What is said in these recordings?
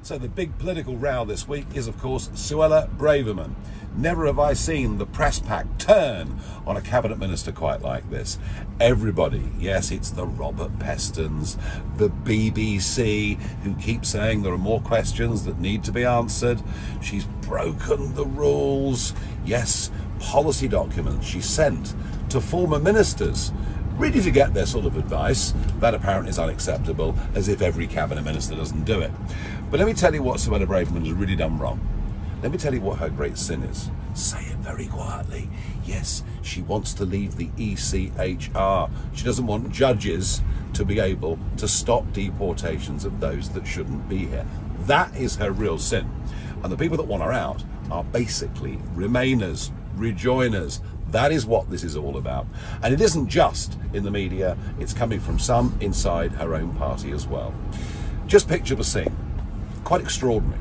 So the big political row this week is, of course, Suella Braverman. Never have I seen the press pack turn on a cabinet minister quite like this. Everybody, yes, it's the Robert Pestons, the BBC, who keep saying there are more questions that need to be answered. She's broken the rules. Yes, policy documents she sent to former ministers, ready to get their sort of advice. That apparently is unacceptable, as if every cabinet minister doesn't do it. But let me tell you what Suella Braverman has really done wrong. Let me tell you what her great sin is. Say it very quietly. Yes, she wants to leave the ECHR. She doesn't want judges to be able to stop deportations of those that shouldn't be here. That is her real sin. And the people that want her out are basically Remainers, rejoiners. That is what this is all about. And it isn't just in the media, it's coming from some inside her own party as well. Just picture the scene. Quite extraordinary.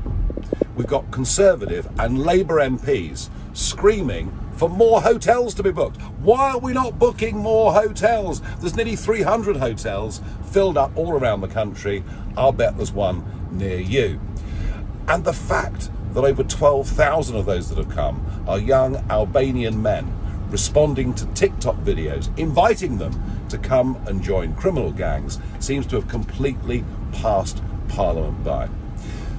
We've got Conservative and Labour MPs screaming for more hotels to be booked. Why are we not booking more hotels? There's nearly 300 hotels filled up all around the country. I'll bet there's one near you. And the fact that over 12,000 of those that have come are young Albanian men responding to TikTok videos, inviting them to come and join criminal gangs, seems to have completely passed Parliament by.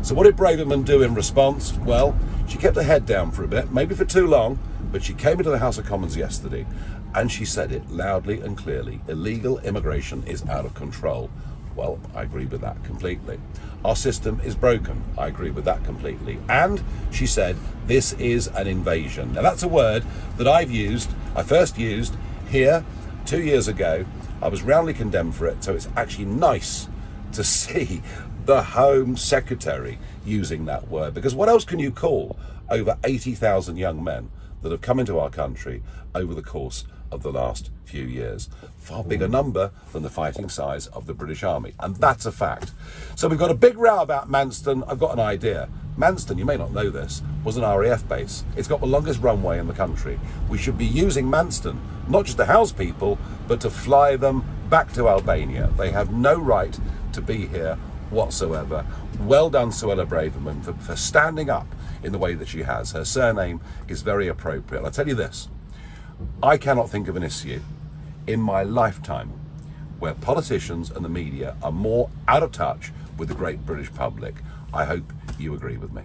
So what did Braverman do in response? Well, she kept her head down for a bit, maybe for too long, but she came into the House of Commons yesterday and she said it loudly and clearly. Illegal immigration is out of control. Well, I agree with that completely. Our system is broken. I agree with that completely. And she said, this is an invasion. Now that's a word that I first used here 2 years ago. I was roundly condemned for it, so it's actually nice to see the Home Secretary using that word, because what else can you call over 80,000 young men that have come into our country over the course of the last few years? Far bigger number than the fighting size of the British Army, and that's a fact. So we've got a big row about Manston. I've got an idea. Manston, you may not know this, was an RAF base. It's got the longest runway in the country. We should be using Manston, not just to house people, but to fly them back to Albania. They have no right to be here whatsoever. Well done, Suella Braverman, for standing up in the way that she has. Her surname is very appropriate. I'll tell you this, I cannot think of an issue in my lifetime where politicians and the media are more out of touch with the great British public. I hope you agree with me.